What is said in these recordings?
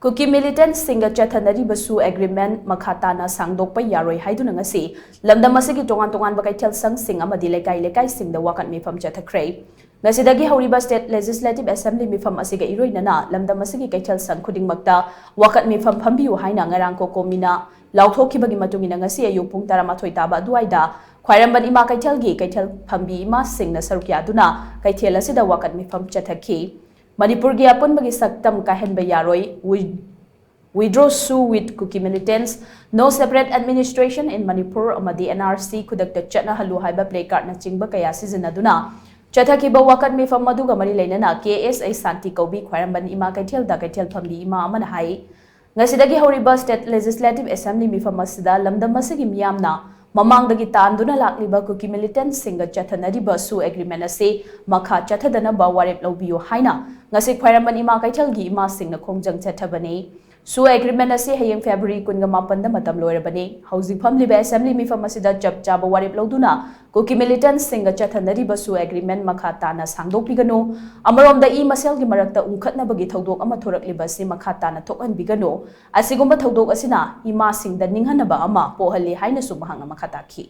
Kuki militant singa chathanari basu agreement makhatana sangdokpa yaroi haiduna ngasi lamdam asigi tongan bakai tel sang sing amadi lekai sing da wakat mifam chathakhrei ngasidagi horiba state legislative assembly mifam asiga iroinana lamdam asigi kaitel sang khudingmakta wakat mifam phambiu haina ngarang ko komina lauthokibagi matungina ngasi ayu pung 13 taba duaida khwairamban ima kaitel phambi ima singna sarukya aduna kaitel asida wakat mifam chathakhi Manipur gi apun bagi saktam kahen bayaroi withdraw sue with Kuki militants no separate administration in Manipur amadi NRC kudakta chatna halu haiba placard na chingba kaya sizinaduna chathaki wakat mi fam maduga mari leinana KSA Santi Kaubi khwairamban ima kaitel phambi ima amana hai ngasidagi horiba state legislative assembly mi fam asida lamdam asigi miyamna Mamangdagi tanduna lakliba Kuki militant singa chathanariba su agreement ase makha chathadana ba warep lobiyo haina ngasi khwairamban ima kaithalgi ima singna khongjang chathabani su agreement ase hayeng February 18 da matam loirabani housing family assembly mi famasida chap chaba warep loduna Kuki militant singa chathanariba su agreement makha tana sangdokpigano amaromda I maselgi marakta unkhatna bagi thodok ama thorakliba se makha tana thokhan bigano asigumba thodok asina ima singda ninghanaba ama pohali haina su mahanga makhataki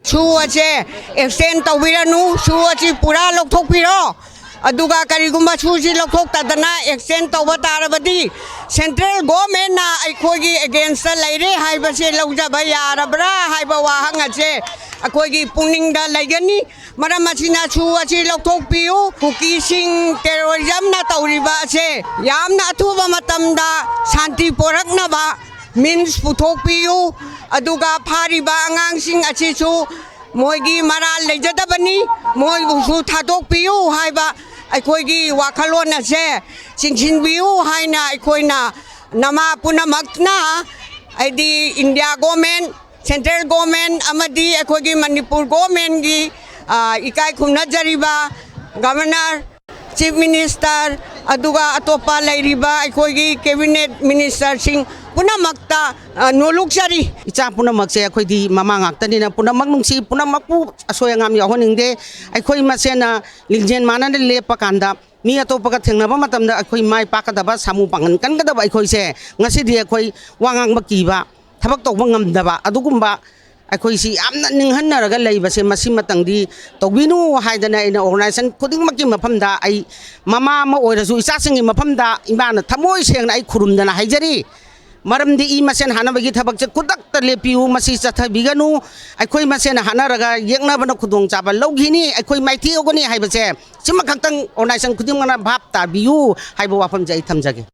Suache extend tawiranu suachi pura lokthokpiro aduga karigumba suji lokthoktadana extend tawbatarabadi central government na aikogi against laire haibase lawjaba yarabra haiba wahangache akogi puningda laigani maramasina suachi lokthokpiu Kuki sing terrorism na tawriba ase yamna athuba matamda shanti poraknaba means puthokpiu aduga phariba angangsing achisu moigi maral lejadabani moi busu thadokpiu haiba aikoigi wakhalon ase singsinbiu haina aikoina nama punamakna aidi India government central government amadi aikoigi Manipur government gi ikai khumna jariba governor chief minister aduga atopa lairiba aikoigi cabinet minister sing punamakta noluksari icha punamakse akhoi mama ngaktani na punamak nungsi punamakpu asoyangam yahoningde akhoi masena lingjen manana lepa kanda mi atopa ka thengnaba matamda akhoi mai pakadaba samu pangan kankadaba akhoi se ngasi di akhoi wangang makiba thabak tokba ngamdaba adugumba akhoi si amna ninghanaraga leibase masi matangdi tobinu haidana ina organization khuding makki mafamda ai mama ma oirasu isasingi mafamda imana thamoi sengna ai khurumdana haijari Maramdi I masen hanabagi thabak kudak lepiu masi chathabiganu akhoi masen hanaraga yengnabana khudong chaba loghini akhoi maiti ogoni haibase sima khaktang organization khudimana bhap tabiu haiba wafam jai thamjage